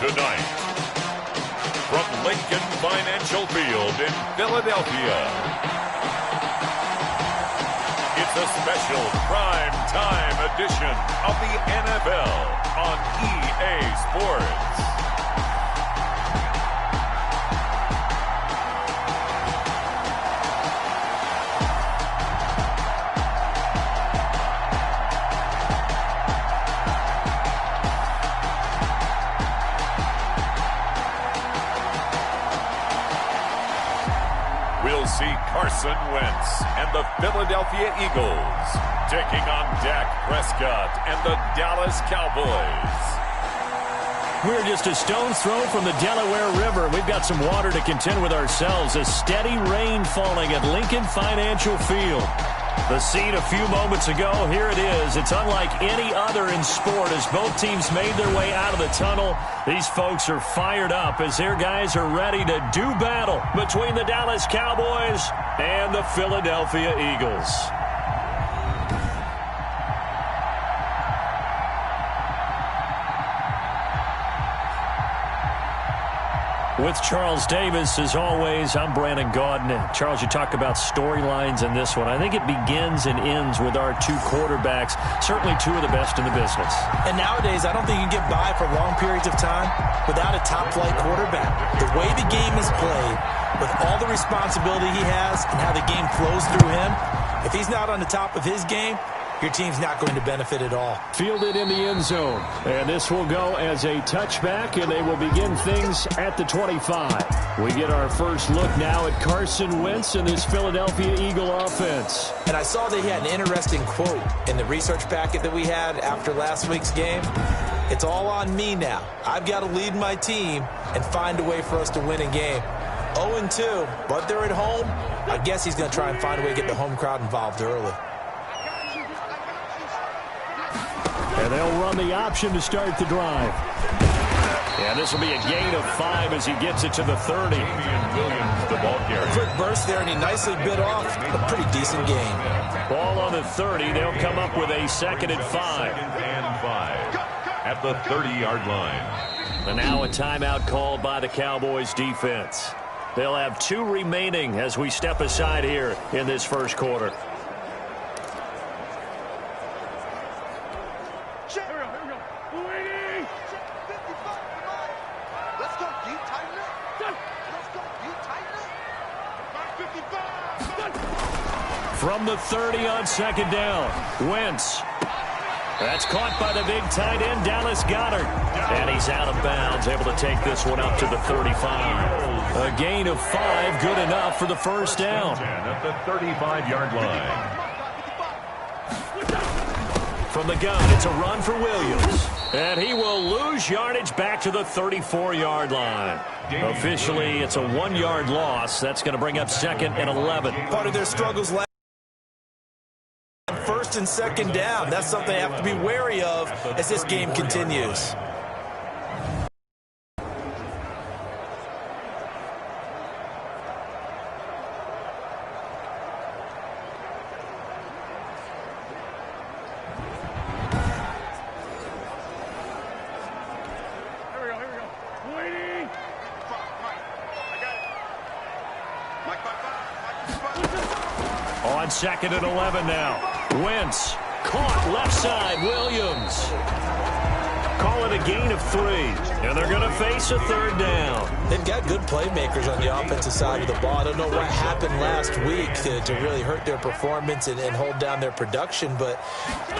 Tonight, from Lincoln Financial Field in Philadelphia, it's a special prime time edition of the NFL on EA Sports. We'll see Carson Wentz and the Philadelphia Eagles taking on Dak Prescott and the Dallas Cowboys. We're just a stone's throw from the Delaware River. We've got some water to contend with ourselves. A steady rain falling at Lincoln Financial Field. The scene a few moments ago, here it is. It's unlike any other in sport as both teams made their way out of the tunnel. These folks are fired up as their guys are ready to do battle between the Dallas Cowboys and the Philadelphia Eagles. With Charles Davis, as always, I'm Brandon Gaudin. Charles, you talk about storylines in this one. I think it begins and ends with our two quarterbacks, certainly two of the best in the business. And nowadays, I don't think you can get by for long periods of time without a top-flight quarterback. The way the game is played, with all the responsibility he has and how the game flows through him, if he's not on the top of his game, your team's not going to benefit at all. Fielded in the end zone. And this will go as a touchback, and they will begin things at the 25. We get our first look now at Carson Wentz and this Philadelphia Eagle offense. And I saw that he had an interesting quote in the research packet that we had after last week's game. It's all on me now. I've got to lead my team and find a way for us to win a game. 0-2, but they're at home. I guess he's going to try and find a way to get the home crowd involved early. And they'll run the option to start the drive. Yeah, this will be a gain of 5 as he gets it to the 30. The ball carrier. A quick burst there, and he nicely bit off a pretty decent gain. Ball on the 30. They'll come up with a 2nd and 5. 2nd and 5 at the 30-yard line. And now a timeout called by the Cowboys defense. They'll have 2 remaining as we step aside here in this first quarter. From the 30 on 2nd down, Wentz. That's caught by the big tight end, Dallas Goedert. And he's out of bounds, able to take this one up to the 35. A gain of 5, good enough for the first down. At the 35-yard line. From the gun, it's a run for Williams. And he will lose yardage back to the 34-yard line. Officially, it's a 1-yard loss. That's going to bring up 2nd and 11. Part of their struggles last 1st and 2nd down. That's something they have to be wary of as this game continues. On 2nd and 11 now. Wentz caught left side. Williams. Call it a gain of 3. And they're going to face a 3rd down. They've got good playmakers on the offensive side of the ball. I don't know what happened last week to really hurt their performance and hold down their production, but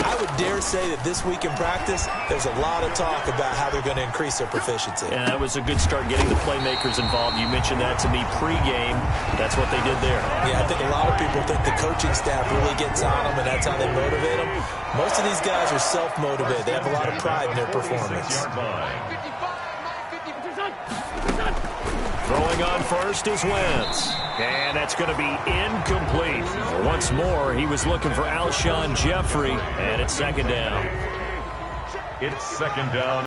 I would dare say that this week in practice, there's a lot of talk about how they're going to increase their proficiency. And that was a good start getting the playmakers involved. You mentioned that to me pregame. That's what they did there. Yeah, I think a lot of people think the coaching staff really gets on them, and that's how they motivate them. Most of these guys are self-motivated. They have a lot of pride in their performance. Throwing on first is Wentz. And that's going to be incomplete. Once more, he was looking for Alshon Jeffrey, and it's 2nd down. It's 2nd down.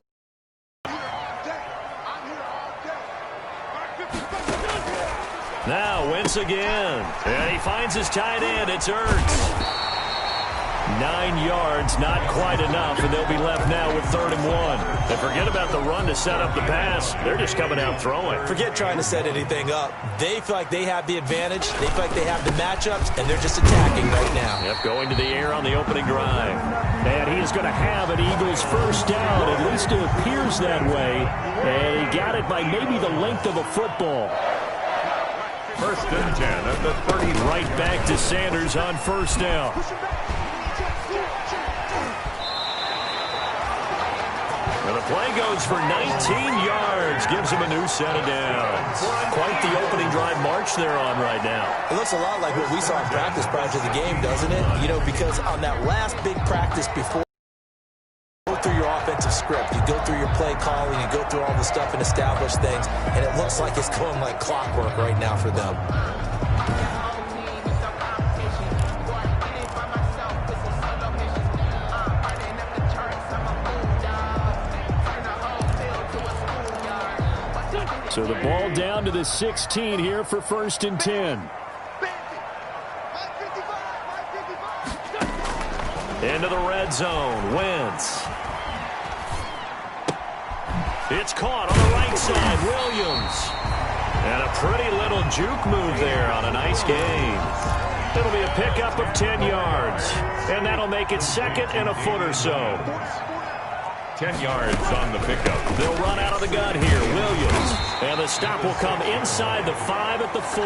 Now Wentz again. And he finds his tight end. It's Ertz. 9 yards, not quite enough, and they'll be left now with 3rd and 1. And forget about the run to set up the pass. They're just coming out throwing. Forget trying to set anything up. They feel like they have the advantage. They feel like they have the matchups, and they're just attacking right now. Yep, going to the air on the opening drive. And he is going to have an Eagles first down. At least it appears that way. And he got it by maybe the length of a football. 1st and 10 at the 30. Right back to Sanders on first down. And the play goes for 19 yards. Gives him a new set of downs. Quite the opening drive march they're on right now. It looks a lot like what we saw in practice prior to the game, doesn't it? You know, because on that last big practice before, you go through your offensive script, you go through your play calling, you go through all the stuff and establish things, and it looks like it's going like clockwork right now for them. So the ball down to the 16 here for 1st and 10. Into the red zone. Wentz. It's caught on the right side. Williams. And a pretty little juke move there on a nice gain. It'll be a pickup of 10 yards. And that'll make it 2nd and a foot or so. 10 yards on the pickup. They'll run out of the gun here. Williams. And the stop will come inside the 5 at the 4.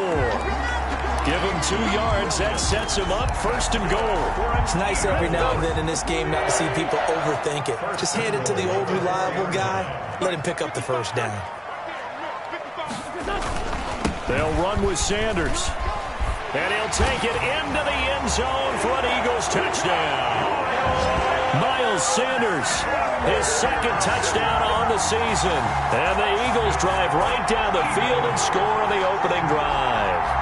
Give him 2 yards. That sets him up 1st and goal. It's nice every now and then in this game not to see people overthink it. Just hand it to the old reliable guy. Let him pick up the first down. They'll run with Sanders. And he'll take it into the end zone for an Eagles touchdown. Miles Sanders, his 2nd touchdown on the season. And the Eagles drive right down the field and score on the opening drive.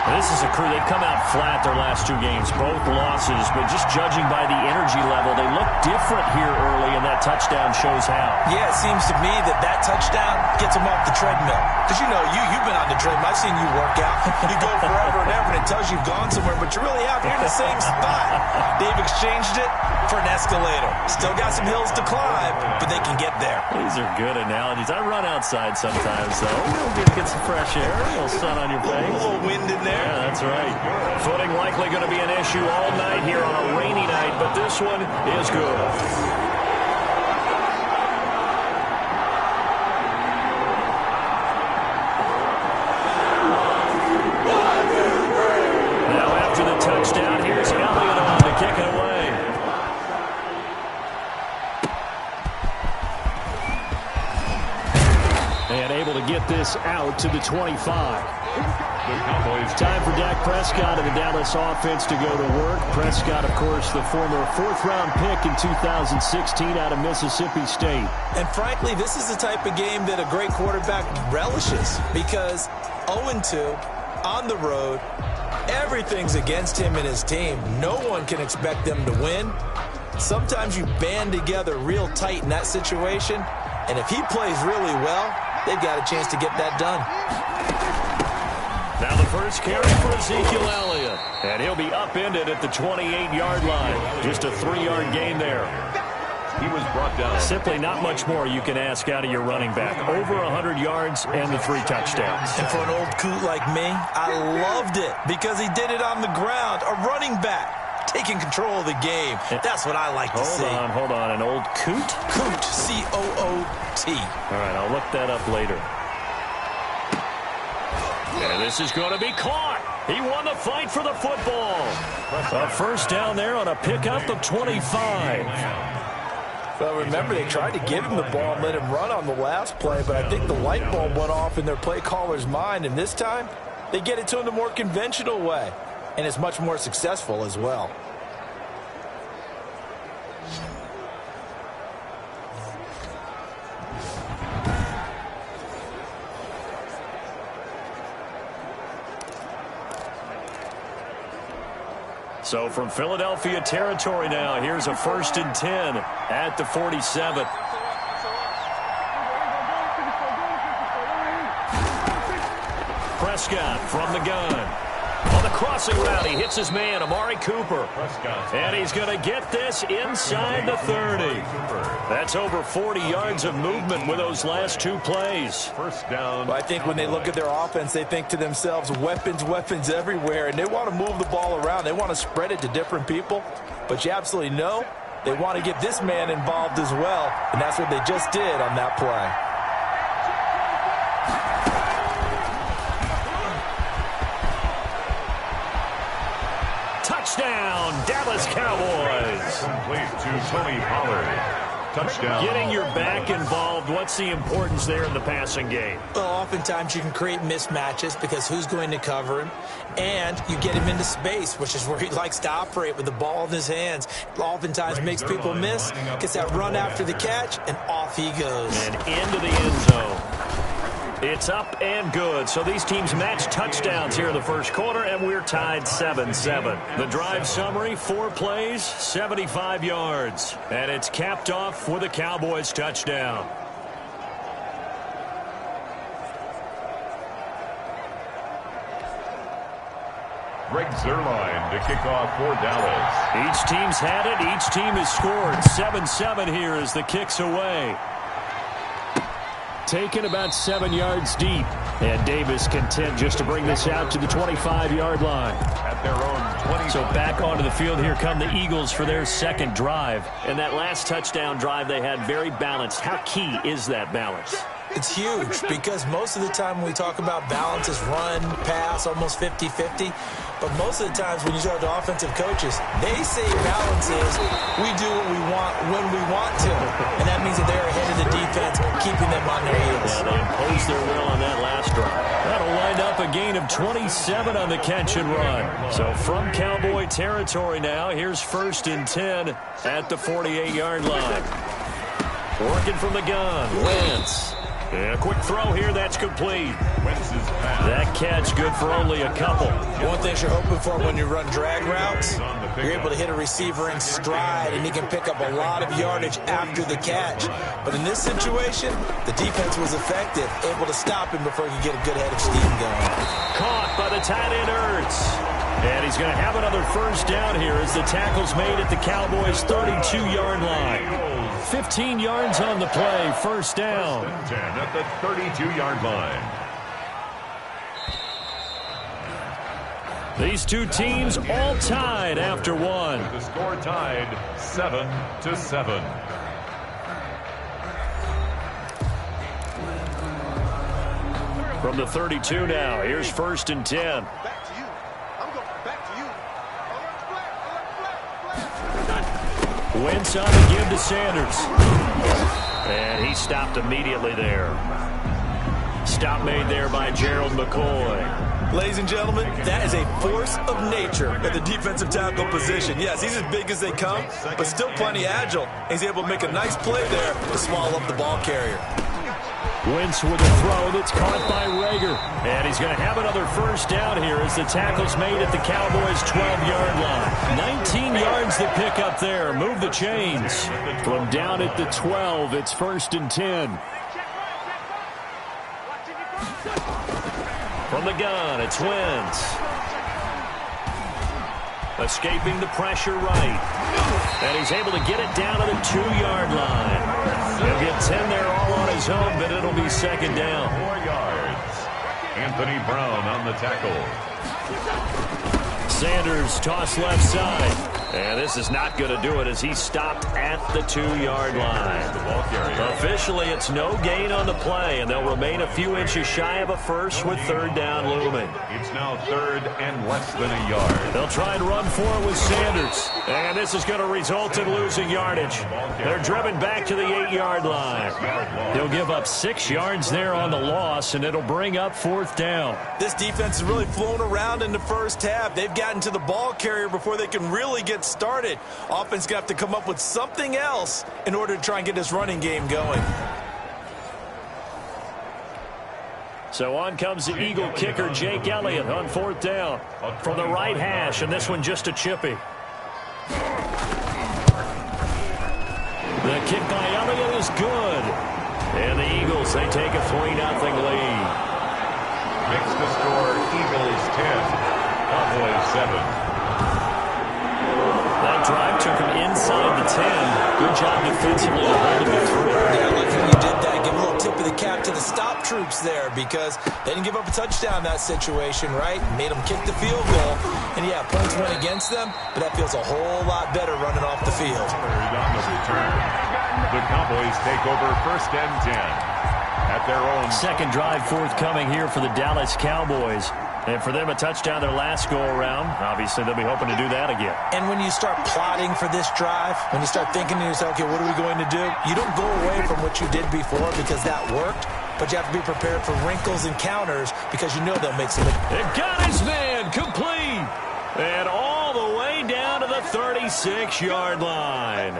This is a crew. They've come out flat their last 2 games, both losses, but just judging by the energy level, they look different here early, and that touchdown shows how. Yeah, it seems to me that touchdown gets them off the treadmill. Because, you know, you've been on the treadmill. I've seen you work out. You go forever and ever, and it tells you you've gone somewhere, but you really have. You're in the same spot. They've exchanged it for an escalator. Still got some hills to climb, but they can get there. These are good analogies. I run outside sometimes, though. Get some fresh air, a little sun on your face. A little wind in there. Yeah, that's right. Footing likely going to be an issue all night here on a rainy night, but this one is good. Now after the touchdown, here's Elliott on to kick it away. And able to get this out to the 25. Time for Dak Prescott and the Dallas offense to go to work. Prescott, of course, the former 4th-round pick in 2016 out of Mississippi State. And frankly, this is the type of game that a great quarterback relishes because 0-2 on the road, everything's against him and his team. No one can expect them to win. Sometimes you band together real tight in that situation, and if he plays really well, they've got a chance to get that done. Now the first carry for Ezekiel Elliott. And he'll be upended at the 28-yard line. Just a 3-yard gain there. He was brought down. Simply not much more you can ask out of your running back. Over 100 yards and the 3 touchdowns. And for an old coot like me, I loved it because he did it on the ground. A running back taking control of the game. That's what I like to see. Hold on. An old coot? Coot, C-O-O-T. All right, I'll look that up later. And this is going to be caught. He won the fight for the football. A first down there on a pickup of 25. Well, remember, they tried to give him the ball and let him run on the last play, but I think the light bulb went off in their play caller's mind, and this time they get it to him the more conventional way, and it's much more successful as well. So from Philadelphia territory now, here's a 1st and 10 at the 47. Prescott from the gun. Oh, the crossing route. He hits his man, Amari Cooper. And he's going to get this inside the 30. That's over 40 yards of movement with those last two plays. First down. Well, I think when they look at their offense, they think to themselves, weapons, weapons everywhere. And they want to move the ball around. They want to spread it to different people. But you absolutely know they want to get this man involved as well. And that's what they just did on that play. Touchdown, Dallas Cowboys. Complete to Tony Pollard. Touchdown. Getting your back involved, what's the importance there in the passing game? Well, oftentimes you can create mismatches because who's going to cover him? And you get him into space, which is where he likes to operate with the ball in his hands. Oftentimes makes people miss, gets that run after the catch, and off he goes. And into the end zone. It's up and good. So these teams match touchdowns here in the first quarter, and we're tied 7-7. The drive summary, 4 plays, 75 yards. And it's capped off with a Cowboys touchdown. Greg Zuerlein to kick off for Dallas. Each team's had it. Each team has scored. 7-7 here as the kick's away. Taken about 7 yards deep. And Davis content just to bring this out to the 25-yard line. At their own 20. So back onto the field, here come the Eagles for their second drive. And that last touchdown drive they had very balanced. How key is that balance? It's huge because most of the time when we talk about balance is run, pass, almost 50-50. But most of the times when you talk to offensive coaches, they say balance is we do what we want when we want to. And that means that they're ahead of the defense, keeping them on their heels. Yeah, they imposed their will on that last drive. That'll wind up a gain of 27 on the catch and run. So from Cowboy territory now, here's 1st and 10 at the 48-yard line. Working from the gun, Wentz. And a quick throw here, that's complete. That catch good for only a couple. One thing you're hoping for when you run drag routes, you're able to hit a receiver in stride, and he can pick up a lot of yardage after the catch. But in this situation, the defense was effective, able to stop him before he could get a good head of steam going. Caught by the tight end, Ertz. And he's going to have another first down here as the tackle's made at the Cowboys' 32-yard line. 15 yards on the play, first down. 10 at the 32-yard line. These two teams all tied after one. The score tied 7-7. From the 32 now, here's 1st and 10. Wentz on the give to Sanders. And he stopped immediately there. Stop made there by Gerald McCoy. Ladies and gentlemen, that is a force of nature at the defensive tackle position. Yes, he's as big as they come, but still plenty agile. He's able to make a nice play there to swallow up the ball carrier. Wentz with a throw that's caught by Rager. And he's going to have another first down here as the tackle's made at the Cowboys' 12-yard line. 19 yards to pick up there. Move the chains. From down at the 12, it's 1st and 10. From the gun, it's Wentz. Escaping the pressure right. And he's able to get it down to the 2-yard line. He'll get 10 there all on his own, but it'll be 2nd down. 4 yards. Anthony Brown on the tackle. Sanders toss left side. And this is not going to do it as he stopped at the 2-yard line. Officially, it's no gain on the play, and they'll remain a few inches shy of a first with 3rd down looming. It's now 3rd and less than a yard. They'll try and run for it with Sanders. And this is going to result in losing yardage. They're driven back to the 8-yard line. He'll give up 6 yards there on the loss, and it'll bring up 4th down. This defense has really flown around in the first half. They've gotten to the ball carrier before they can really get started. Offense going to have to come up with something else in order to try and get this running game going. So on comes the Eagle kicker, Jake Elliott, on 4th down. From the right hash, and this one just a chippy. The kick by Elliott is good. And the Eagles, they take a 3-0 lead. Makes the score Eagles 10. Cowboys 7. That drive took him inside the 10. Good job defensively to hold him to 3. Yeah, I like when you did that. Give a little tip of the cap to the stop troops there because they didn't give up a touchdown in that situation, right? Made them kick the field goal. And, yeah, points went against them, but that feels a whole lot better running off the field. On the return, the Cowboys take over 1st and 10 at their own. Second drive forthcoming here for the Dallas Cowboys. And for them, a touchdown their last go-around. Obviously, they'll be hoping to do that again. And when you start plotting for this drive, when you start thinking to yourself, okay, what are we going to do? You don't go away from what you did before because that worked, but you have to be prepared for wrinkles and counters because you know they'll make some. It got his man complete. And all the way down to the 36-yard line.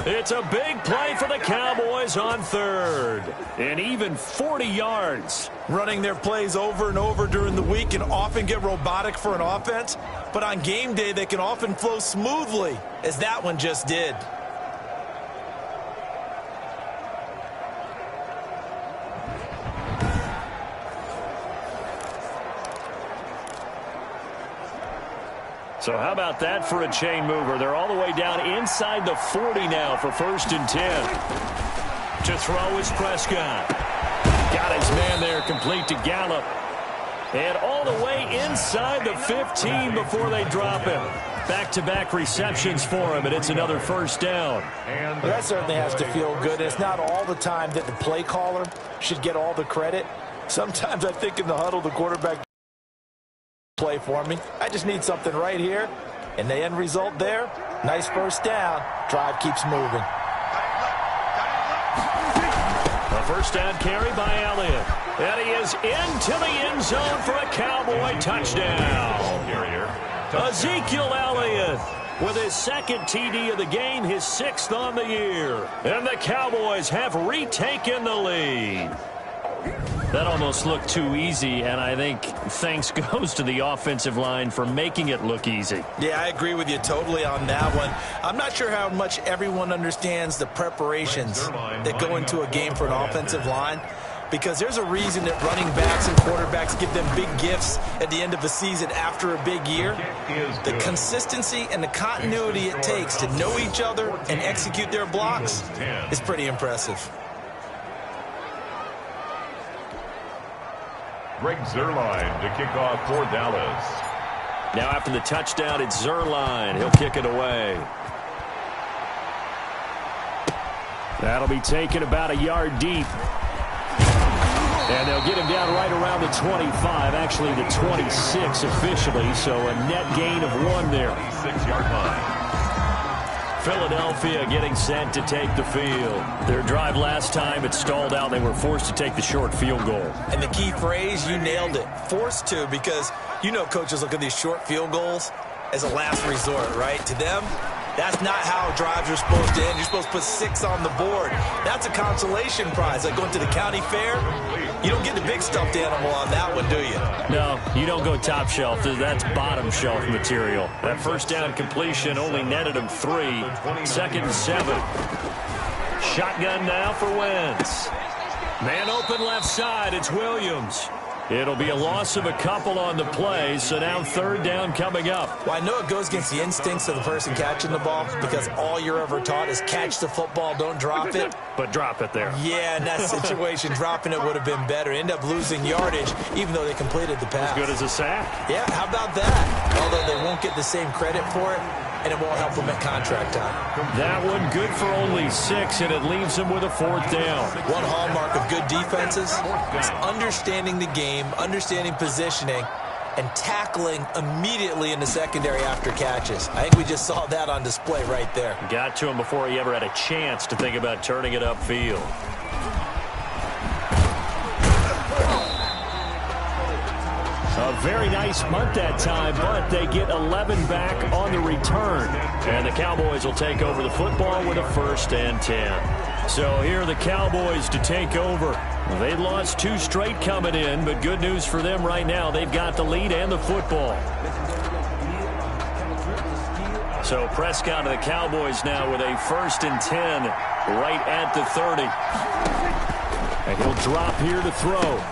It's a big play for the Cowboys on 3rd. And even 40 yards. Running their plays over and over during the week can often get robotic for an offense, but on game day they can often flow smoothly, as that one just did. So how about that for a chain mover? They're all the way down inside the 40 now for 1st and 10. To throw is Prescott. Got his man there, complete to Gallup. And all the way inside the 15 before they drop him. Back-to-back receptions for him, and it's another 1st down. Well, that certainly has to feel good. It's not all the time that the play caller should get all the credit. Sometimes I think in the huddle, the quarterback play for me. I just need something right here. And the end result there, nice 1st down. Drive keeps moving. A 1st down carry by Elliott. And he is into the end zone for a Cowboy touchdown. Ezekiel Elliott with his 2nd TD of the game, his 6th on the year. And the Cowboys have retaken the lead. That almost looked too easy, and I think thanks goes to the offensive line for making it look easy. Yeah, I agree with you totally on that one. I'm not sure how much everyone understands the preparations that go into a game for an offensive line, because there's a reason that running backs and quarterbacks give them big gifts at the end of the season after a big year. The consistency and the continuity it takes to know each other and execute their blocks is pretty impressive. Greg Zuerlein to kick off for Dallas. Now after the touchdown, it's Zuerlein. He'll kick it away. That'll be taken about a yard deep. And they'll get him down right around the 25, actually the 26 officially, so a net gain of 1 there. 6-yard line. Philadelphia getting set to take the field. Their drive last time, it stalled out. They were forced to take the short field goal. And the key phrase, you nailed it, forced to, because you know coaches look at these short field goals as a last resort, right? To them, that's not how drives are supposed to end. You're supposed to put 6 on the board. That's a consolation prize. Like going to the county fair, you don't get the big stuffed animal on that one, do you? No, you don't go top shelf. That's bottom shelf material. That 1st down completion only netted him 3. 2nd and 7. Shotgun now for Wentz. Man open left side. It's Williams. It'll be a loss of a couple on the play, so now 3rd down coming up. Well, I know it goes against the instincts of the person catching the ball because all you're ever taught is catch the football, don't drop it. But drop it there. Yeah, in that situation, dropping it would have been better. End up losing yardage, even though they completed the pass. As good as a sack. Yeah, how about that? Although they won't get the same credit for it, and it won't help them at contract time. That one good for only 6, and it leaves them with a 4th down. One hallmark of good defenses is understanding the game, understanding positioning, and tackling immediately in the secondary after catches. I think we just saw that on display right there. Got to him before he ever had a chance to think about turning it upfield. A very nice month that time, but they get 11 back on the return. And the Cowboys will take over the football with a 1st and 10. So here are the Cowboys to take over. They lost 2 straight coming in, but good news for them right now. They've got the lead and the football. So Prescott of the Cowboys now with a 1st and 10 right at the 30. And he'll drop here to throw.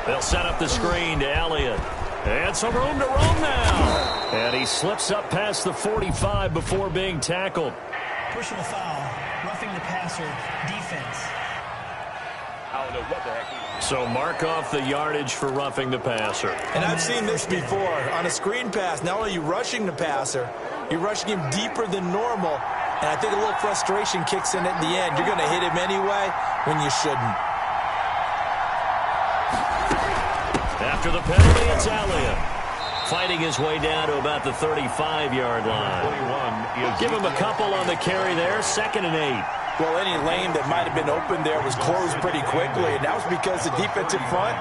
They'll set up the screen to Elliott. And some room to roam now. And he slips up past the 45 before being tackled. Personal foul, roughing the passer, defense. I don't know what the heck he is. So mark off the yardage for roughing the passer. And I've seen this before. On a screen pass, not only are you rushing the passer, you're rushing him deeper than normal. And I think a little frustration kicks in at the end. You're going to hit him anyway when you shouldn't. After the penalty, it's Elliott. Fighting his way down to about the 35-yard line. Give him a couple on the carry there. 2nd and 8. Well, any lane that might have been open there was closed pretty quickly, and that was because the defensive front,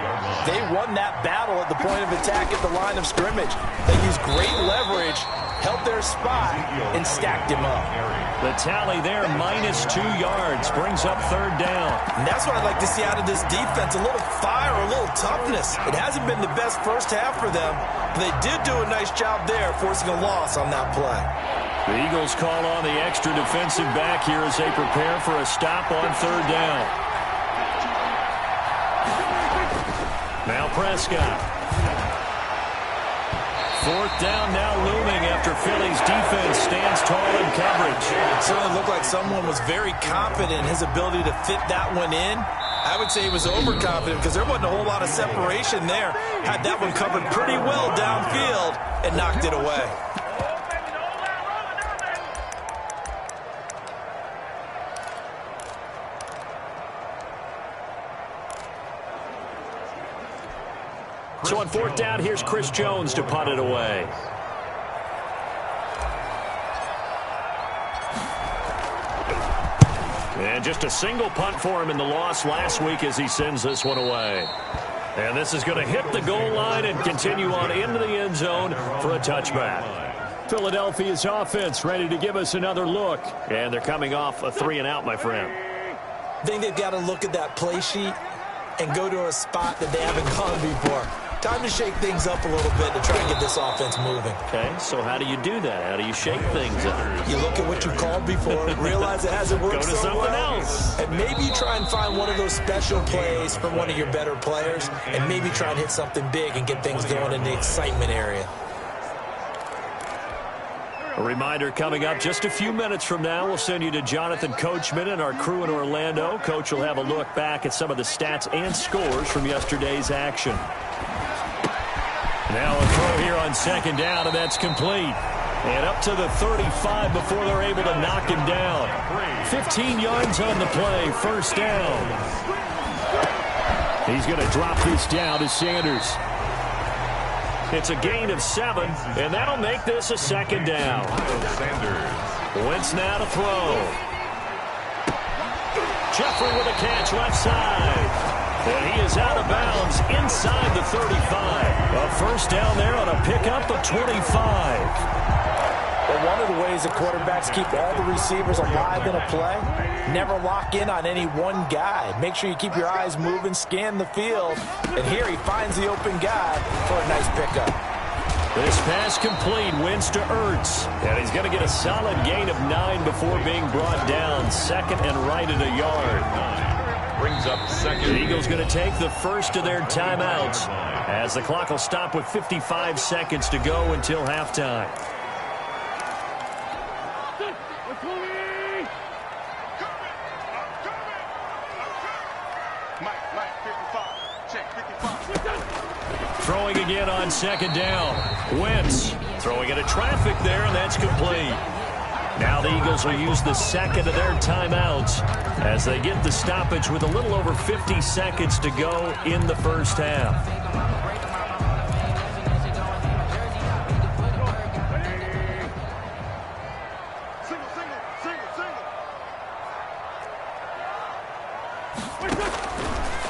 they won that battle at the point of attack at the line of scrimmage. They used great leverage, held their spot, and stacked him up. The tally there, -2 yards, brings up 3rd down. And that's what I'd like to see out of this defense, a little fire, a little toughness. It hasn't been the best first half for them, but they did do a nice job there, forcing a loss on that play. The Eagles call on the extra defensive back here as they prepare for a stop on 3rd down. Now Prescott. 4th down now looming after Philly's defense stands tall in coverage. It certainly looked like someone was very confident in his ability to fit that one in. I would say he was overconfident because there wasn't a whole lot of separation there. Had that one covered pretty well downfield and knocked it away. So on 4th down, here's Chris Jones to punt it away. And just a single punt for him in the loss last week as he sends this one away. And this is going to hit the goal line and continue on into the end zone for a touchback. Philadelphia's offense ready to give us another look. And they're coming off a 3-and-out, my friend. I think they've got to look at that play sheet and go to a spot that they haven't gone before. Time to shake things up a little bit to try and get this offense moving. Okay, so how do you do that? How do you shake things up? You look at what you called before, realize it hasn't worked so well. Go to something else. And maybe try and find one of those special plays from one of your better players, and maybe try and hit something big and get things going in the excitement area. A reminder coming up just a few minutes from now, we'll send you to Jonathan Coachman and our crew in Orlando. Coach will have a look back at some of the stats and scores from yesterday's action. Now a throw here on 2nd down, and that's complete. And up to the 35 before they're able to knock him down. 15 yards on the play, 1st down. He's going to drop this down to Sanders. It's a gain of 7, and that'll make this a 2nd down. Wentz now to throw. Jeffrey with a catch left side. And he is out of bounds inside the 35. A 1st down there on a pickup of 25. Well, one of the ways that quarterbacks keep all the receivers alive in a play, never lock in on any one guy. Make sure you keep your eyes moving, scan the field. And here he finds the open guy for a nice pickup. This pass complete, Wentz to Ertz. And he's going to get a solid gain of 9 before being brought down. 2nd and right at a yard. Brings up 2nd. The Eagles going to take the first of their timeouts as the clock will stop with 55 seconds to go until halftime. Throwing again on 2nd down. Wentz throwing into traffic there, and that's complete. Now the Eagles will use the 2nd of their timeouts as they get the stoppage with a little over 50 seconds to go in the first half.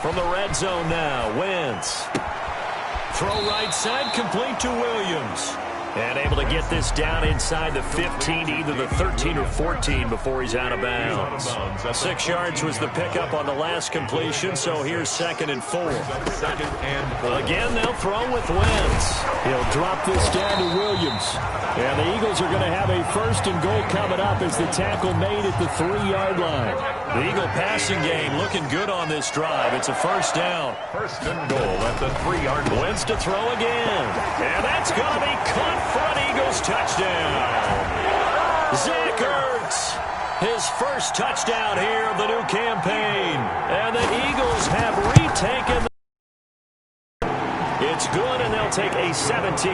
From the red zone now, Wentz. Throw right side, complete to Williams. And able to get this down inside the 15, either the 13 or 14 before he's out of bounds. 6 yards was the pickup on the last completion, so here's 2nd and 4. Again, they'll throw with Wentz. He'll drop this down to Williams. And the Eagles are going to have a 1st and goal coming up as the tackle made at the 3-yard line. The Eagle passing game looking good on this drive. It's a 1st down. 1st and goal at the 3-yard line. Wentz to throw again. And that's going to be caught for an Eagles touchdown. Zach Ertz, his 1st touchdown here of the new campaign. And the Eagles have retaken. It's good, and they'll take a 17-14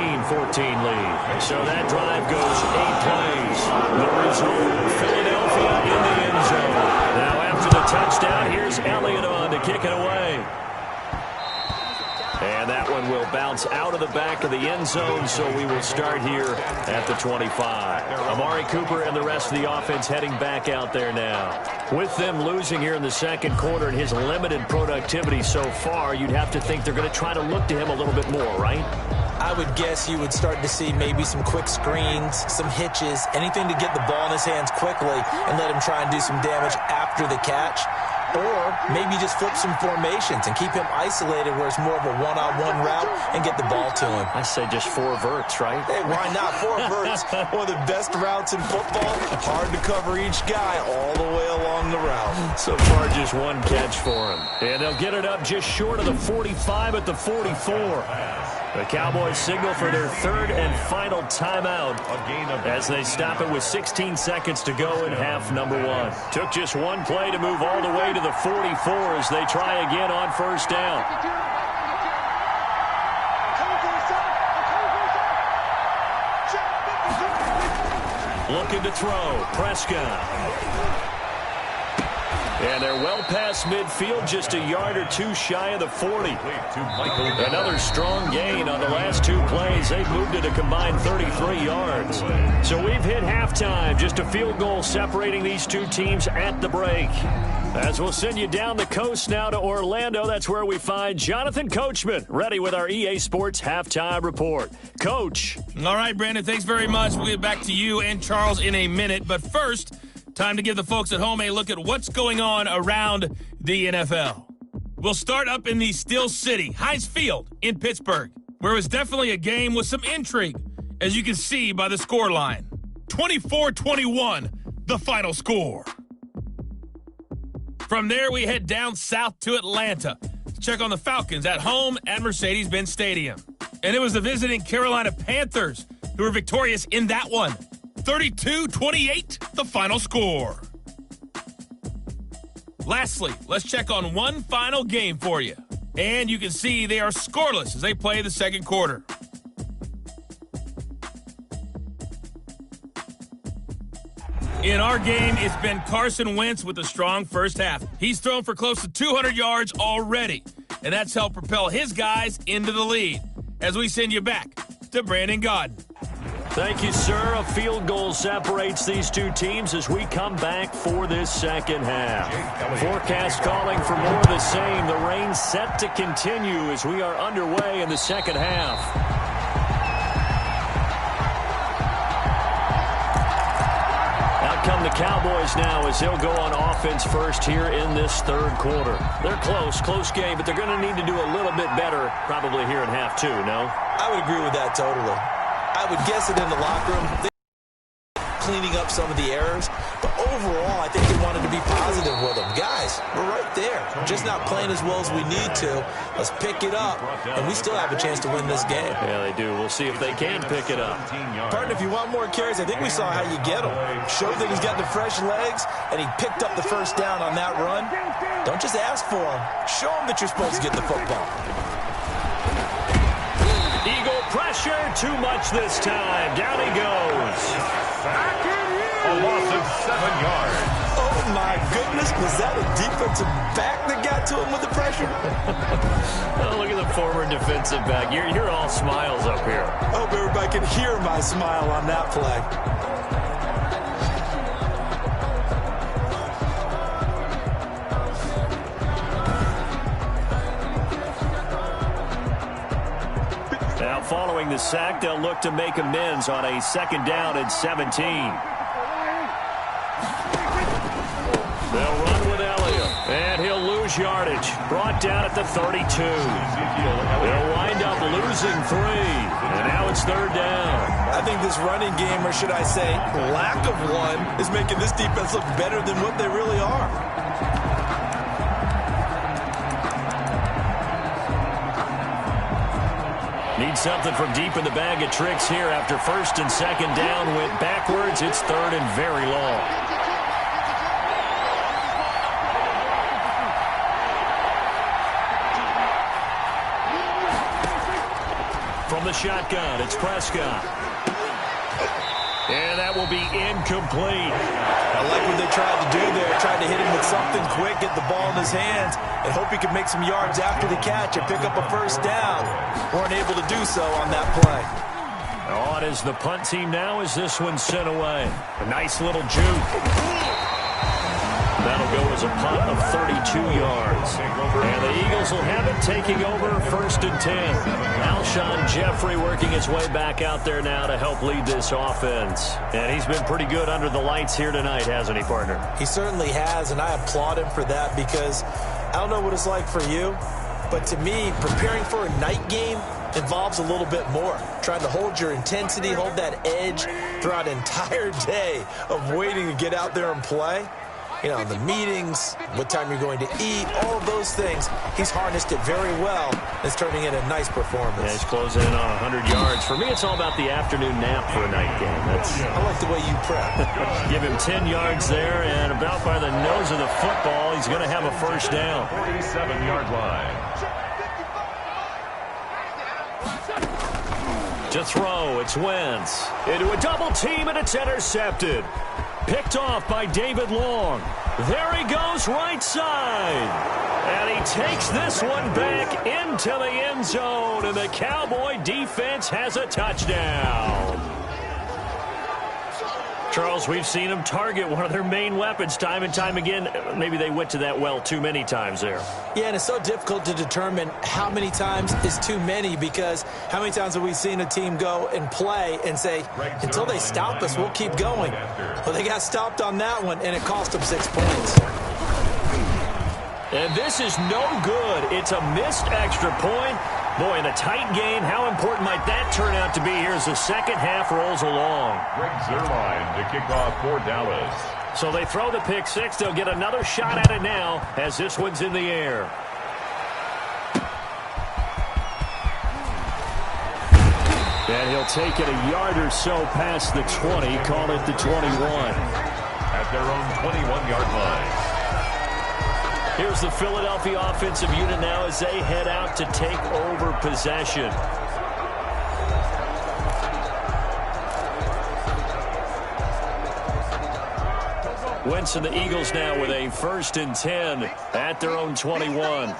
lead. So that drive goes 8 plays. The result, Philadelphia in the end zone. Now after the touchdown, here's Elliott on to kick it away. And that one will bounce out of the back of the end zone, so we will start here at the 25. Amari Cooper and the rest of the offense heading back out there now. With them losing here in the 2nd quarter and his limited productivity so far, you'd have to think they're going to try to look to him a little bit more, right? I would guess you would start to see maybe some quick screens, some hitches, anything to get the ball in his hands quickly and let him try and do some damage after the catch. Or maybe just flip some formations and keep him isolated where it's more of a one-on-one route and get the ball to him. I say just 4 verts, right? Hey, why not? 4 verts, one of the best routes in football. Hard to cover each guy all the way along the route. So far, just 1 catch for him. And they'll get it up just short of the 45 at the 44. The Cowboys signal for their 3rd and final timeout as they stop it with 16 seconds to go in half number 1. Took just 1 play to move all the way to the 44 as they try again on 1st down. Looking to throw, Prescott. And they're well past midfield, just a yard or 2 shy of the 40. Another strong gain on the last 2 plays. They've moved it a combined 33 yards. So we've hit halftime, just a field goal separating these 2 teams at the break. As we'll send you down the coast now to Orlando, that's where we find Jonathan Coachman, ready with our EA Sports Halftime Report. Coach. All right, Brandon, thanks very much. We'll get back to you and Charles in a minute. But first, time to give the folks at home a look at what's going on around the NFL. We'll start up in the Steel City, Heinz Field in Pittsburgh, where it was definitely a game with some intrigue, as you can see by the scoreline. 24-21, the final score. From there, we head down south to Atlanta to check on the Falcons at home at Mercedes-Benz Stadium. And it was the visiting Carolina Panthers who were victorious in that one. 32-28, the final score. Lastly, let's check on one final game for you. And you can see they are scoreless as they play the 2nd quarter. In our game, it's been Carson Wentz with a strong first half. He's thrown for close to 200 yards already, and that's helped propel his guys into the lead. As we send you back to Brandon Godden. Thank you, sir. A field goal separates these 2 teams as we come back for this 2nd half. Forecast calling for more of the same. The rain set to continue as we are underway in the 2nd half. Come the Cowboys now as they'll go on offense first here in this 3rd quarter. They're close game, but they're going to need to do a little bit better probably here in half 2, no? I would agree with that totally. I would guess it in the locker room, cleaning up some of the errors, but overall I think they wanted to be positive with them. Guys, we're right there. Just not playing as well as we need to. Let's pick it up, and we still have a chance to win this game. Yeah, they do. We'll see if they can pick it up. Partner, if you want more carries, I think we saw how you get them. Showed that he's got the fresh legs, and he picked up the 1st down on that run. Don't just ask for him. Show him that you're supposed to get the football. Eagle pressure, too much this time. Down he goes. A loss of 7 yards. Oh, my goodness. Was that a defensive back that got to him with the pressure? Oh, look at the former defensive back. You're all smiles up here. I hope everybody can hear my smile on that play. Following getting the sack. They'll look to make amends on a 2nd down and 17. They'll run with Elliott, and he'll lose yardage. Brought down at the 32. They'll wind up losing 3, and now it's 3rd down. I think this running game, or should I say lack of one, is making this defense look better than what they really are. Need something from deep in the bag of tricks here after 1st and 2nd down. Went backwards. It's 3rd and very long. From the shotgun, it's Prescott. And that will be incomplete. I like what they tried to do there. Tried to hit him with something quick, get the ball in his hands, and hope he could make some yards after the catch and pick up a 1st down. Weren't able to do so on that play. On is the punt team now as this one's sent away. A nice little juke. That'll go as a punt of 32 yards. And the Eagles will have it, taking over 1st and 10. Alshon Jeffrey working his way back out there now to help lead this offense. And he's been pretty good under the lights here tonight, hasn't he, partner? He certainly has, and I applaud him for that because I don't know what it's like for you, but to me, preparing for a night game involves a little bit more. Trying to hold your intensity, hold that edge throughout an entire day of waiting to get out there and play. You know, the meetings, what time you're going to eat, all of those things. He's harnessed it very well. It's turning in a nice performance. Yeah, he's closing in on 100 yards. For me, it's all about the afternoon nap for a night game. I like the way you prep. Give him 10 yards there, and about by the nose of the football, he's going to have a 1st down. 47-yard line. To throw, it's Wentz. Into a double team, and it's intercepted. Picked off by David Long. There he goes, right side. And he takes this one back into the end zone, and the Cowboy defense has a touchdown. Charles, we've seen them target one of their main weapons time and time again. Maybe they went to that well too many times there. Yeah, and it's so difficult to determine how many times is too many, because how many times have we seen a team go and play and say, until they stop us, we'll keep going. Well, they got stopped on that one, and it cost them 6 points. And this is no good. It's a missed extra point. Boy, in a tight game, how important might that turn out to be here as the second half rolls along? Greg Zuerlein to kick off for Dallas. So they throw the pick six. They'll get another shot at it now as this one's in the air. And he'll take it a yard or so past the 20, call it the 21. At their own 21-yard line. Here's the Philadelphia offensive unit now as they head out to take over possession. Wentz and the Eagles now with a 1st and 10 at their own 21.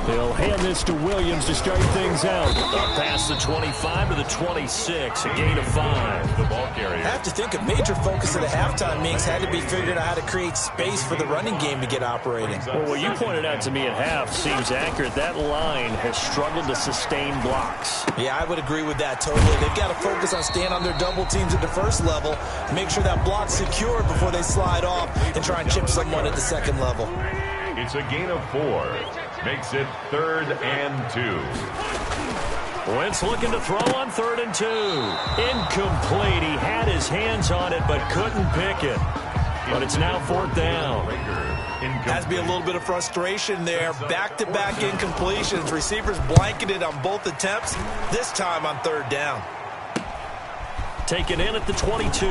They'll hand this to Williams to start things out. Up past the 25 to the 26, a gain of 5. The ball carrier. I have to think a major focus of the halftime meetings had to be figuring out how to create space for the running game to get operating. Well, what you pointed out to me at half seems accurate. That line has struggled to sustain blocks. Yeah, I would agree with that totally. They've got to focus on staying on their double teams at the first level, make sure that block's secure before they slide off and try and chip someone at the second level. It's a gain of 4. Makes it 3rd and 2. Wentz looking to throw on 3rd and 2. Incomplete. He had his hands on it but couldn't pick it. But it's now 4th down. Has to be a little bit of frustration there. Back-to-back incompletions. Receivers blanketed on both attempts, this time on 3rd down. Taken in at the 22.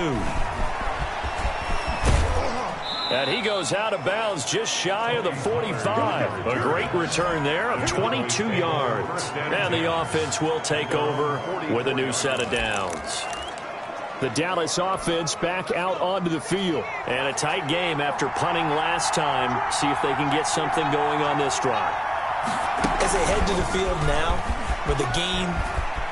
And he goes out of bounds just shy of the 45. A great return there of 22 yards. And the offense will take over with a new set of downs. The Dallas offense back out onto the field. And a tight game after punting last time. See if they can get something going on this drive. As they head to the field now, with the game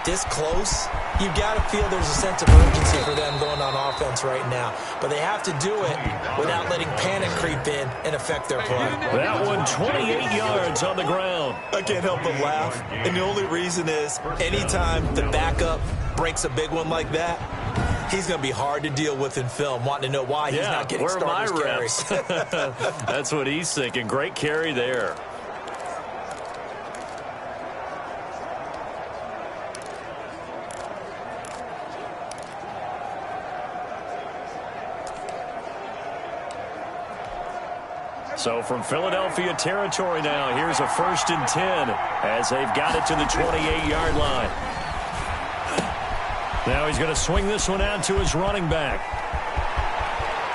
this close, you've got to feel there's a sense of urgency for them going on offense right now. But they have to do it without letting panic creep in and affect their play. That one 28 yards on the ground. I can't help but laugh. And the only reason is anytime the backup breaks a big one like that, he's going to be hard to deal with in film, wanting to know why he's not getting starters carries. That's what he's thinking. Great carry there. So from Philadelphia territory now, here's a 1st and 10 as they've got it to the 28-yard line. Now he's going to swing this one out to his running back.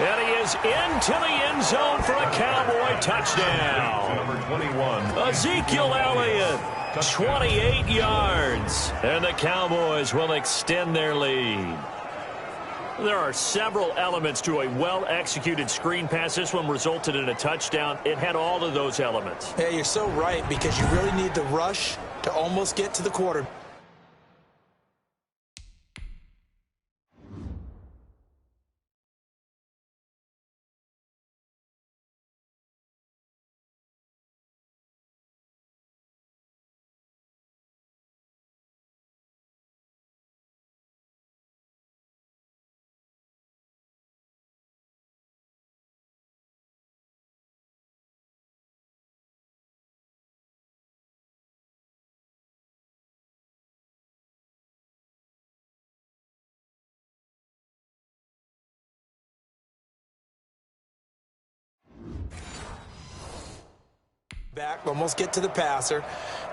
And he is into the end zone for a Cowboy touchdown. Number 21. Ezekiel Elliott, 28 yards. And the Cowboys will extend their lead. There are several elements to a well-executed screen pass. This one resulted in a touchdown. It had all of those elements. Yeah, you're so right, because you really need the rush to almost get to the quarterback. Back, almost get to the passer.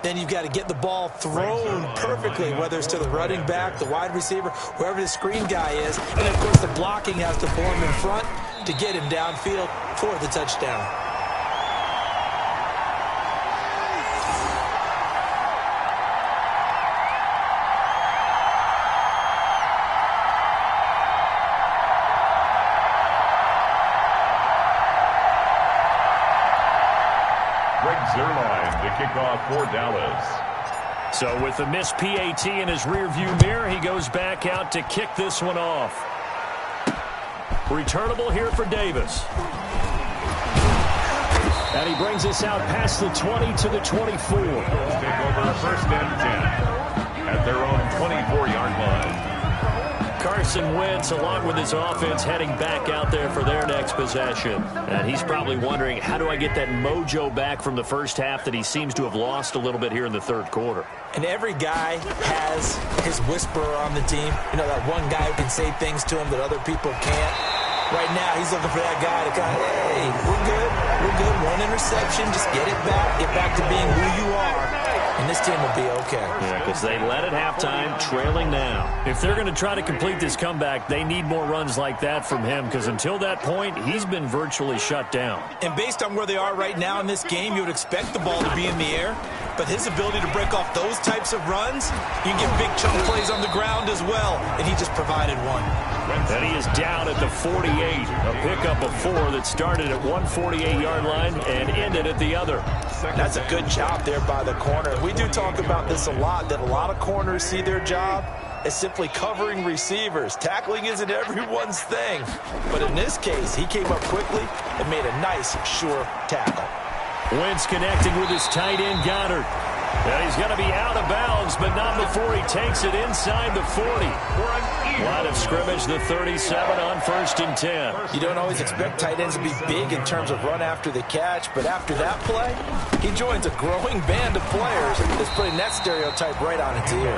Then you've got to get the ball thrown perfectly, whether it's to the running back, the wide receiver, whoever the screen guy is. And, of course, the blocking has to form in front to get him downfield for the touchdown. Kickoff for Dallas. So with the missed PAT in his rearview mirror, he goes back out to kick this one off. Returnable here for Davis. And he brings us out past the 20 to the 24. Take over 1st and 10 at their own 24-yard line. Carson Wentz, along with his offense, heading back out there for their next possession. And he's probably wondering, how do I get that mojo back from the first half that he seems to have lost a little bit here in the third quarter? And every guy has his whisperer on the team. You know, that one guy who can say things to him that other people can't. Right now, he's looking for that guy to kind of, hey, we're good. We're good. One interception. Just get it back. Get back to being who you are. And this team will be okay. Yeah, because they led at halftime, trailing now. If they're going to try to complete this comeback, they need more runs like that from him, because until that point, he's been virtually shut down. And based on where they are right now in this game, you would expect the ball to be in the air. But his ability to break off those types of runs, you can get big chunk plays on the ground as well. And he just provided one. And he is down at the 48. A pickup of 4 that started at one 48-yard line and ended at the other. That's a good job there by the corner. We do talk about this a lot, that a lot of corners see their job as simply covering receivers. Tackling isn't everyone's thing. But in this case, he came up quickly and made a nice, sure tackle. Wentz connecting with his tight end, Goddard. And he's going to be out of bounds, but not before he takes it inside the 40. Line of scrimmage, the 37 on 1st and 10. You don't always expect tight ends to be big in terms of run after the catch, but after that play, he joins a growing band of players that's putting that stereotype right on its ear.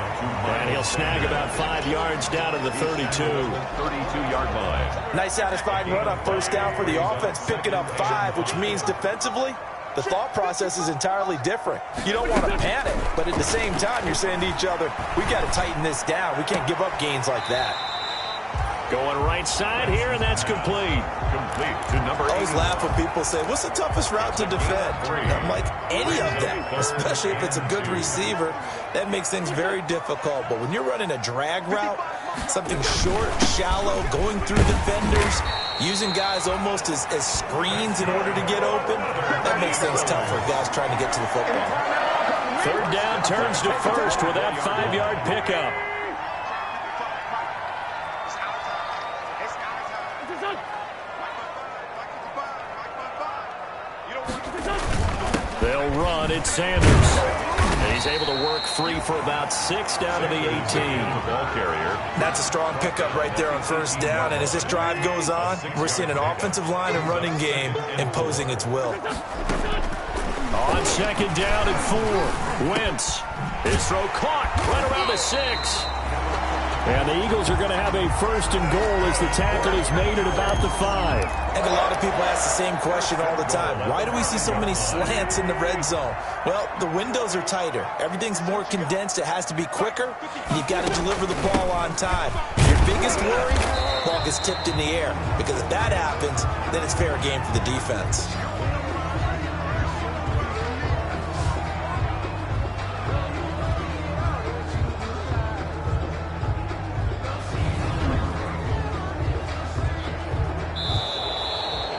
And he'll snag about 5 yards down to the 32. 32-yard line. Nice satisfying run on 1st down for the offense, picking up 5, which means defensively, the thought process is entirely different. You don't want to panic, but at the same time, you're saying to each other, we got to tighten this down. We can't give up gains like that. Going right side here, and that's complete. Complete to number 8. I always laugh when people say, what's the toughest route to defend? I'm like, any of them, especially if it's a good receiver. That makes things very difficult. But when you're running a drag route, something short, shallow, going through defenders, using guys almost as screens in order to get open, that makes things tough for guys trying to get to the football. 3rd down turns to 1st with that 5-yard pickup. they'll run. It's Sanders. And he's able to work free for about 6 down to the 18. Ball carrier. That's a strong pickup right there on first down. And as this drive goes on, we're seeing an offensive line and running game imposing its will. On second down and 4. Wentz. His throw caught right around the 6. And the Eagles are going to have a first and goal as the tackle is made at about the 5. I think a lot of people ask the same question all the time. Why do we see so many slants in the red zone? Well, the windows are tighter. Everything's more condensed. It has to be quicker. And you've got to deliver the ball on time. Your biggest worry, ball gets tipped in the air. Because if that happens, then it's fair game for the defense.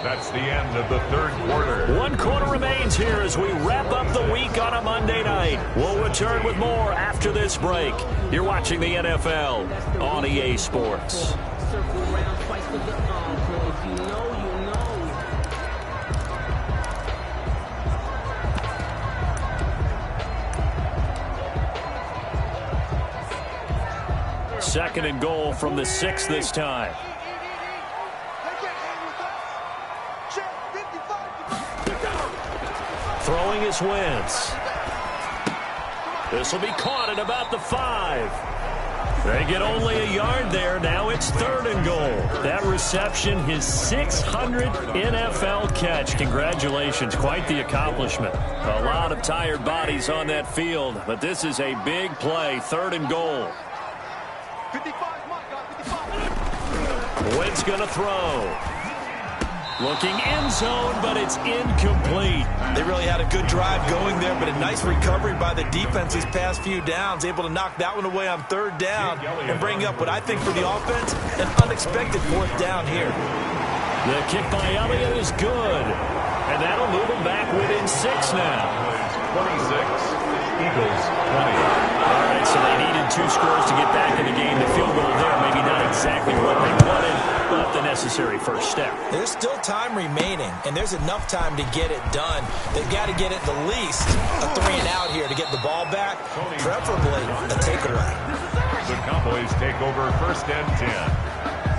That's the end of the third quarter. 1 quarter remains here as we wrap up the week on a Monday night. We'll return with more after this break. You're watching the NFL on EA Sports. Second and goal from the 6 this time. Throwing is Wentz. This will be caught at about the 5. They get only a yard there. Now it's third and goal. That reception, his 600th NFL catch. Congratulations. Quite the accomplishment. A lot of tired bodies on that field, but this is a big play. Third and goal. Wentz going to throw. Looking end zone, but it's incomplete. They really had a good drive going there, but a nice recovery by the defense these past few downs, able to knock that one away on third down and bring up what I think for the offense, an unexpected fourth down here. The kick by Elliott is good, and that'll move them back within 6 now. 26, Eagles 20. All right, so they needed 2 scores to get back in the game. The field goal there, maybe not exactly what they wanted, but the necessary first step. There's still time remaining, and there's enough time to get it done. They've got to get at the least a 3 and out here to get the ball back, preferably a takeaway. The Cowboys take over first and 10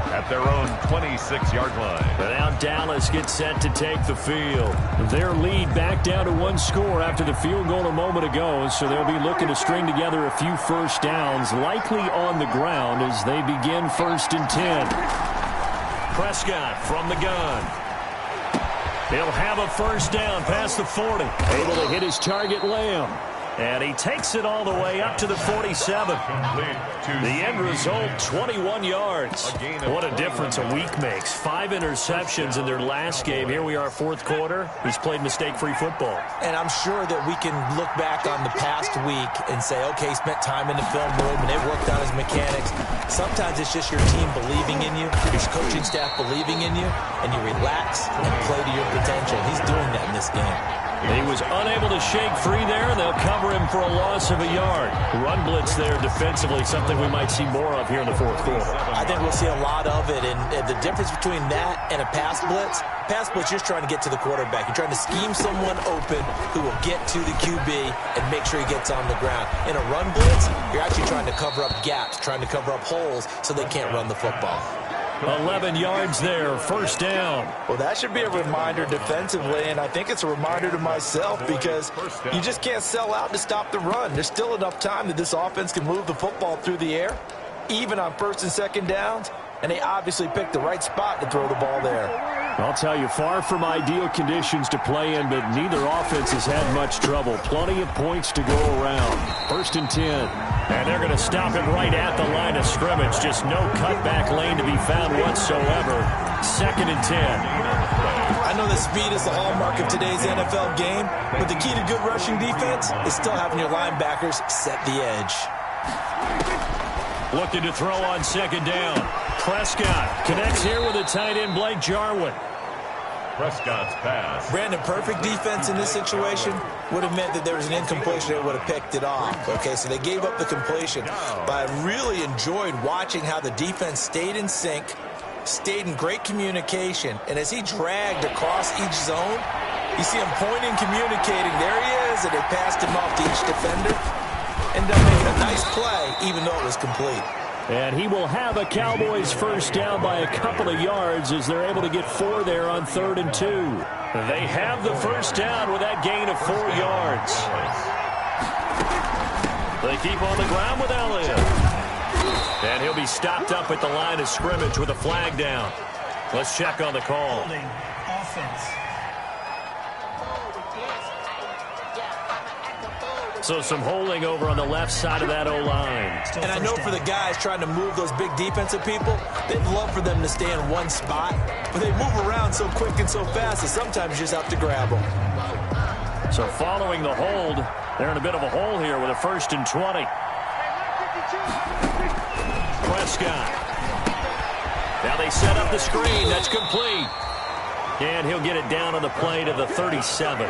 at their own 26-yard line. And now Dallas gets set to take the field. Their lead back down to 1 score after the field goal a moment ago, so they'll be looking to string together a few first downs, likely on the ground as they begin first and 10. Prescott from the gun. He'll have a first down past the 40. Able to hit his target, Lamb. And he takes it all the way up to the 47. The end result, 21 yards. What a difference a week makes. 5 interceptions in their last game. Here we are, fourth quarter. He's played mistake-free football. And I'm sure that we can look back on the past week and say, okay, he spent time in the film room and it worked on his mechanics. Sometimes it's just your team believing in you, your coaching staff believing in you, and you relax and play to your potential. He's doing that in this game. He was unable to shake free there. They'll cover him for a loss of a yard. Run blitz there defensively, something we might see more of here in the fourth quarter. I think we'll see a lot of it, and the difference between that and a pass blitz, you're just trying to get to the quarterback. You're trying to scheme someone open who will get to the QB and make sure he gets on the ground. In a run blitz, you're actually trying to cover up gaps, trying to cover up holes so they can't run the football. 11 yards there, first down. Well, that should be a reminder defensively, and I think it's a reminder to myself because you just can't sell out to stop the run. There's still enough time that this offense can move the football through the air, even on first and second downs, and they obviously picked the right spot to throw the ball there. I'll tell you, far from ideal conditions to play in, but neither offense has had much trouble. Plenty of points to go around. First and 10. And they're going to stop it right at the line of scrimmage. Just no cutback lane to be found whatsoever. Second and 10. I know that speed is the hallmark of today's NFL game, but the key to good rushing defense is still having your linebackers set the edge. Looking to throw on second down. Prescott connects here with a tight end, Blake Jarwin. Prescott's pass. Brandon, perfect defense in this situation would have meant that there was an incompletion that would have picked it off. Okay, so they gave up the completion. But I really enjoyed watching how the defense stayed in sync, stayed in great communication, and as he dragged across each zone, You see him pointing, communicating. There he is, and they passed him off to each defender. Ended up making a nice play, even though it was complete. And he will have a Cowboys first down by a couple of yards as they're able to get 4 there on 3rd and 2. They have the first down with that gain of 4 yards. They keep on the ground with Elliott. And he'll be stopped up at the line of scrimmage with a flag down. Let's check on the call. Holding offense. So some holding over on the left side of that O-line. And I know for the guys trying to move those big defensive people, they'd love for them to stay in one spot. But they move around so quick and so fast that sometimes you just have to grab them. So following the hold, they're in a bit of a hole here with a 1st and 20. Prescott. Now they set up the screen. That's complete. And he'll get it down on the play to the 37.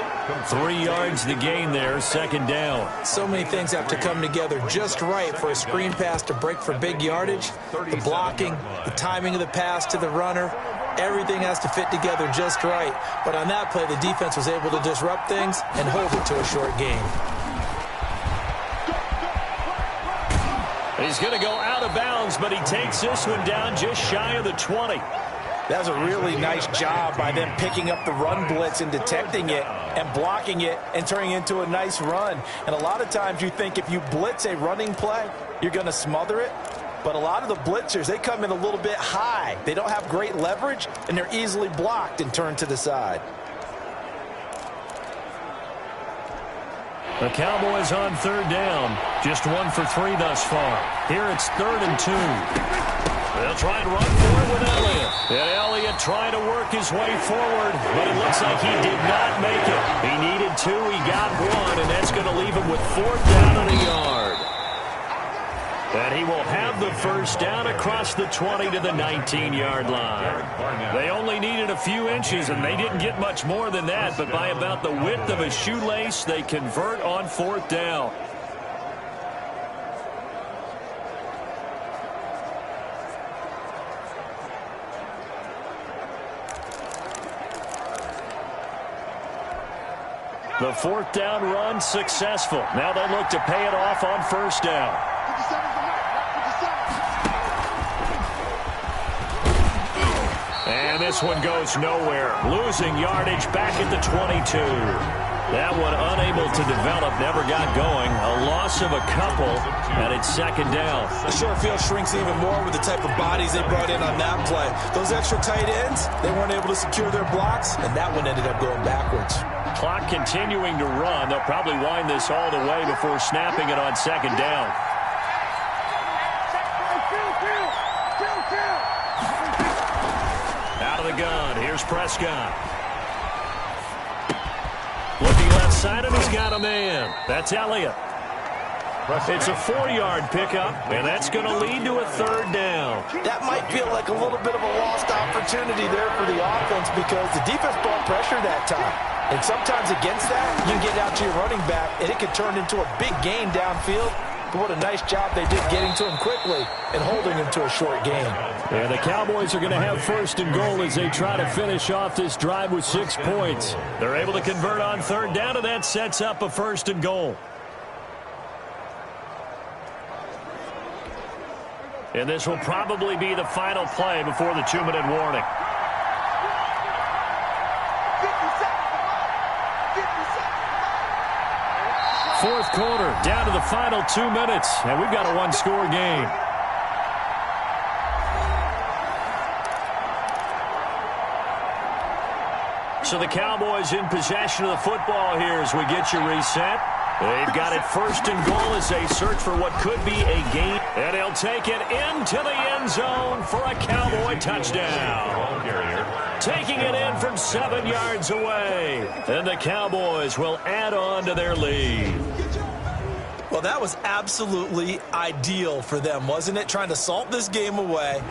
3 yards the gain there, 2nd down. So many things have to come together just right for a screen pass to break for big yardage. The blocking, the timing of the pass to the runner, everything has to fit together just right. But on that play, the defense was able to disrupt things and hold it to a short gain. He's going to go out of bounds, but he takes this one down just shy of the 20. That was a really nice job by them picking up the run blitz and detecting it and blocking it and turning it into a nice run. And a lot of times you think if you blitz a running play, you're going to smother it. But a lot of the blitzers, they come in a little bit high. They don't have great leverage, and they're easily blocked and turned to the side. The Cowboys on 3rd down. Just 1 for 3 thus far. Here it's 3rd and 2. They'll try and run for it with Elliott. And Elliott trying to work his way forward, but it looks like he did not make it. He needed 2, he got 1, and that's going to leave him with 4th down and a yard. And he will have the first down across the 20 to the 19-yard line. They only needed a few inches, and they didn't get much more than that, but by about the width of a shoelace, they convert on 4th down. The 4th down run successful. Now they look to pay it off on 1st down. And this one goes nowhere. Losing yardage back at the 22. That one unable to develop, never got going. A loss of a couple, and it's 2nd down. The short field shrinks even more with the type of bodies they brought in on that play. Those extra tight ends, they weren't able to secure their blocks, and that one ended up going backwards. Clock continuing to run. They'll probably wind this all the way before snapping it on 2nd down. Out of the gun. Here's Prescott. Looking left side, and he's got a man. That's Elliott. It's a 4-yard pickup, and that's going to lead to a 3rd down. That might feel like a little bit of a lost opportunity there for the offense because the defense brought pressure that time. And sometimes against that, you can get out to your running back, and it can turn into a big gain downfield. But what a nice job they did getting to him quickly and holding him to a short gain. Yeah, the Cowboys are going to have 1st and goal as they try to finish off this drive with 6 points. They're able to convert on 3rd down, and that sets up a 1st and goal. And this will probably be the final play before the 2-minute warning. Fourth quarter, down to the final 2 minutes, and we've got a 1-score game. So the Cowboys in possession of the football here as we get you reset. They've got it 1st and goal as they search for what could be a gain. And he'll take it into the end zone for a Cowboy touchdown. Taking it in from 7 yards away. And the Cowboys will add on to their lead. Well, that was absolutely ideal for them, wasn't it? Trying to salt this game away.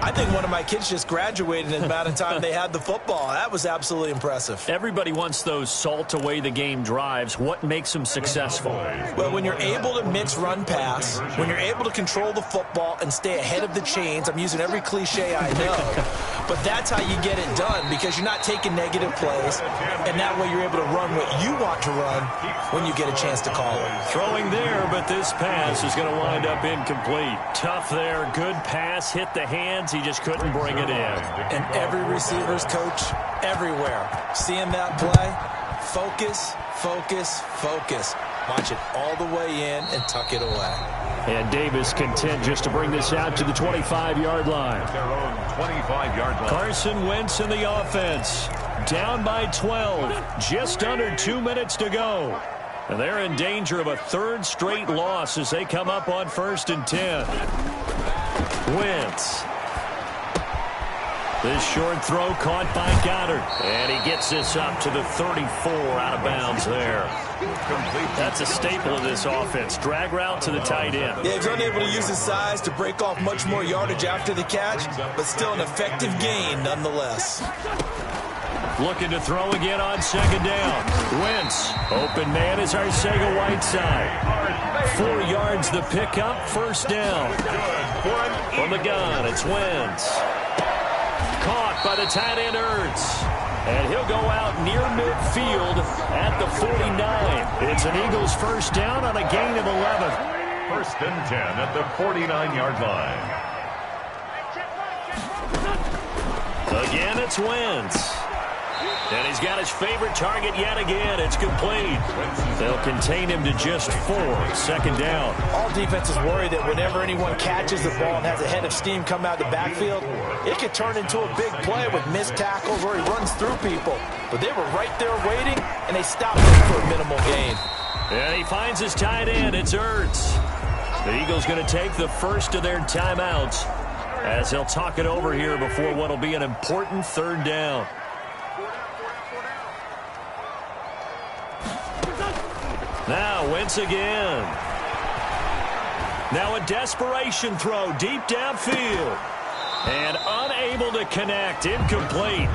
I think one of my kids just graduated in the amount of time they had the football. That was absolutely impressive. Everybody wants those salt away the game drives. What makes them successful? Well, when you're able to mix run pass, when you're able to control the football and stay ahead of the chains, I'm using every cliche I know. But that's how you get it done, because you're not taking negative plays, and that way you're able to run what you want to run when you get a chance to call it. Throwing there, but this pass is going to wind up incomplete. Tough there. Good pass. Hit the hands. He just couldn't bring it in. And every receiver's coach everywhere, seeing that play, focus, focus, focus. Watch it all the way in and tuck it away. And Davis content just to bring this out to the 25-yard line. Their own 25-yard line. Carson Wentz in the offense. Down by 12. Just under 2 minutes to go. And they're in danger of a third straight loss as they come up on 1st and 10. Wentz. This short throw caught by Goddard. And he gets this up to the 34 out of bounds there. That's a staple of this offense. Drag route to the tight end. Yeah, he's unable to use his size to break off much more yardage after the catch, but still an effective gain nonetheless. Looking to throw again on 2nd down. Wentz. Open man is Arcega-Whiteside. 4 yards the pickup. 1st down. From the gun, it's Wentz. Caught by the tight end Ertz. And he'll go out near midfield at the 49. It's an Eagles 1st down on a gain of 11. 1st and 10 at the 49-yard line. Again, it's Wentz. And he's got his favorite target yet again. It's complete. They'll contain him to just 4. 2nd down. All defenses worry that whenever anyone catches the ball and has a head of steam come out of the backfield, it could turn into a big play with missed tackles or he runs through people. But they were right there waiting, and they stopped him for a minimal gain. And he finds his tight end. It's Ertz. The Eagles going to take the first of their timeouts as they'll talk it over here before what will be an important 3rd down. Now Wentz again. Now a desperation throw deep downfield. And unable to connect. Incomplete.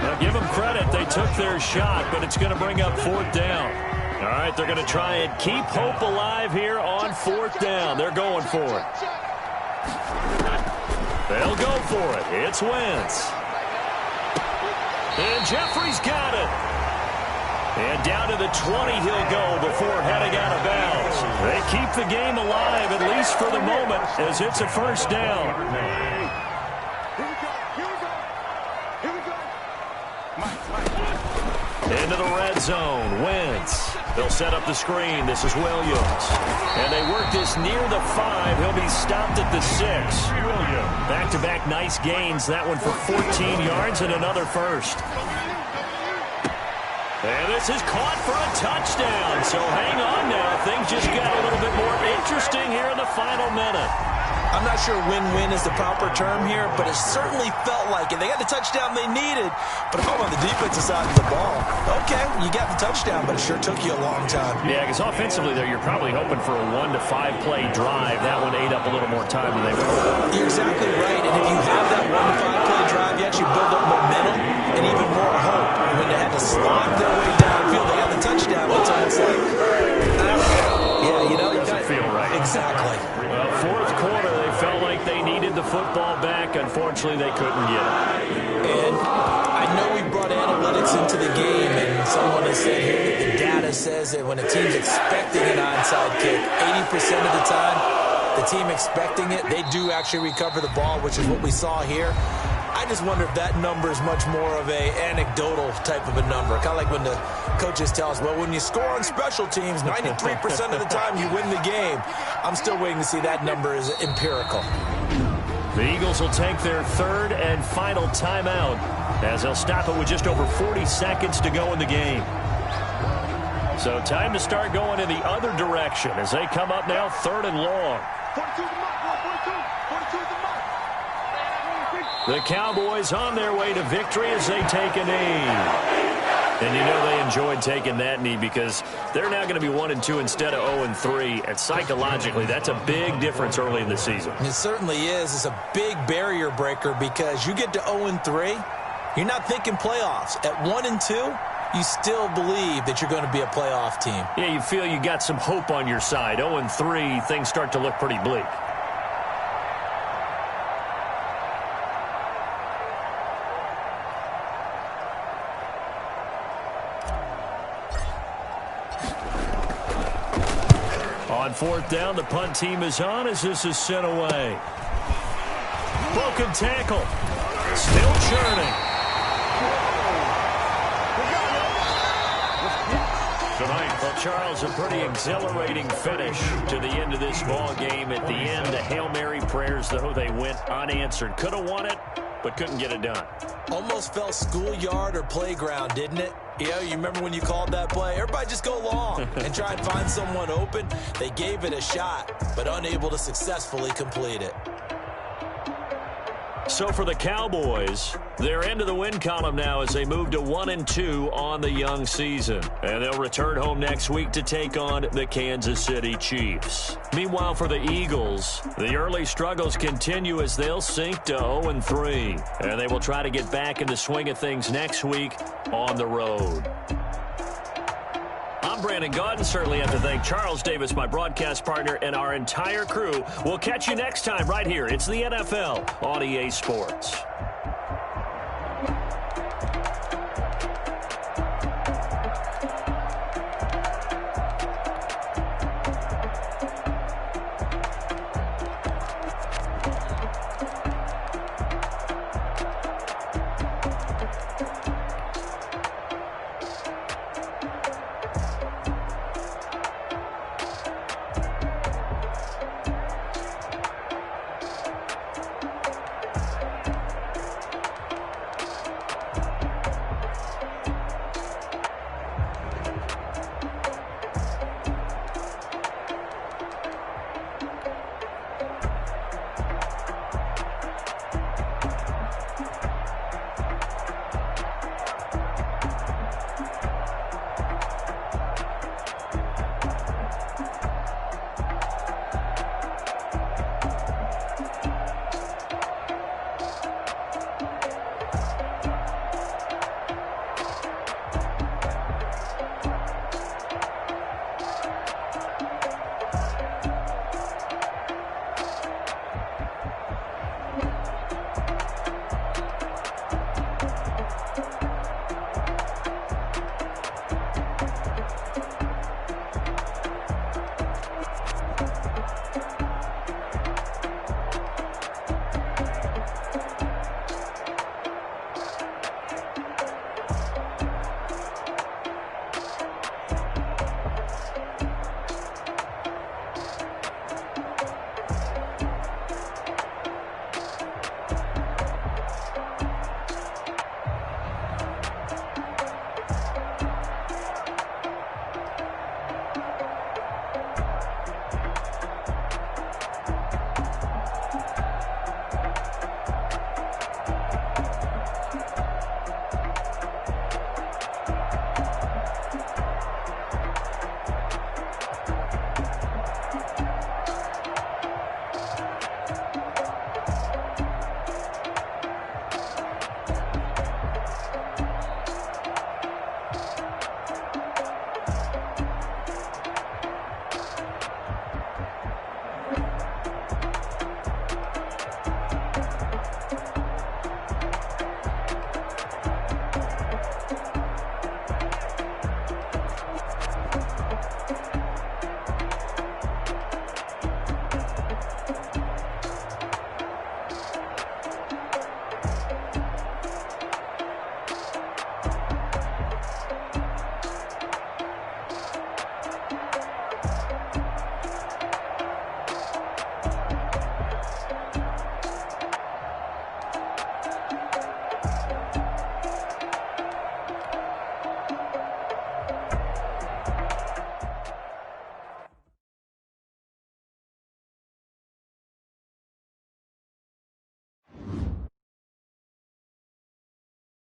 Now give them credit. They took their shot, but it's going to bring up 4th down. All right, they're going to try and keep hope alive here on 4th down. They're going for it. They'll go for it. It's Wentz. And Jeffrey's got it. And down to the 20 he'll go before heading out of bounds. They keep the game alive, at least for the moment, as it's a 1st down. Into the red zone, Wentz. They'll set up the screen. This is Williams. And they work this near the 5. He'll be stopped at the 6. Back-to-back nice gains. That one for 14 yards and another 1st. And this is caught for a touchdown. So hang on now. Things just got a little bit more interesting here in the final minute. I'm not sure win-win is the proper term here, but it certainly felt like it. They got the touchdown they needed, but if I'm on the defensive side of the ball, okay, you got the touchdown, but it sure took you a long time. Yeah, because offensively there, you're probably hoping for a 1 to 5 play drive. That one ate up a little more time than they were. You're exactly right, and if you have that 1 to 5 play drive, you actually build up momentum and even more hope. When they had to slog their way downfield, they got the touchdown. It's almost like, yeah, you know, it doesn't feel right. Exactly. Well, 4th quarter, they felt like they needed the football back. Unfortunately, they couldn't get it. And I know we brought analytics into the game, and someone has said here that the data says that when a team's expecting an onside kick, 80% of the time, the team expecting it, they do actually recover the ball, which is what we saw here. I just wonder if that number is much more of a anecdotal type of a number. Kind of like when the coaches tell us, well, when you score on special teams, 93% of the time you win the game. I'm still waiting to see that number is empirical. The Eagles will take their 3rd and final timeout as they'll stop it with just over 40 seconds to go in the game. So time to start going in the other direction as they come up now 3rd and long. The Cowboys on their way to victory as they take a knee. And you know they enjoyed taking that knee because they're now going to be 1-2 instead of 0-3. And psychologically, that's a big difference early in the season. It certainly is. It's a big barrier breaker because you get to 0-3, you're not thinking playoffs. At 1-2, you still believe that you're going to be a playoff team. Yeah, you feel you got some hope on your side. 0-3, things start to look pretty bleak. On fourth down, the punt team is on as this is sent away. Broken tackle. Still churning. Well, Charles, a pretty exhilarating finish to the end of this ball game. At the end, the Hail Mary prayers, though, they went unanswered. Could have won it, but couldn't get it done. Almost felt schoolyard or playground, didn't it? You remember when you called that play? Everybody just go long and try and find someone open. They gave it a shot, but unable to successfully complete it. So for the Cowboys, they're into the win column now as they move to 1-2 on the young season. And they'll return home next week to take on the Kansas City Chiefs. Meanwhile, for the Eagles, the early struggles continue as they'll sink to 0-3. And they will try to get back in the swing of things next week on the road. I'm Brandon Gaudin. Certainly have to thank Charles Davis, my broadcast partner, and our entire crew. We'll catch you next time right here. It's the NFL on EA Sports.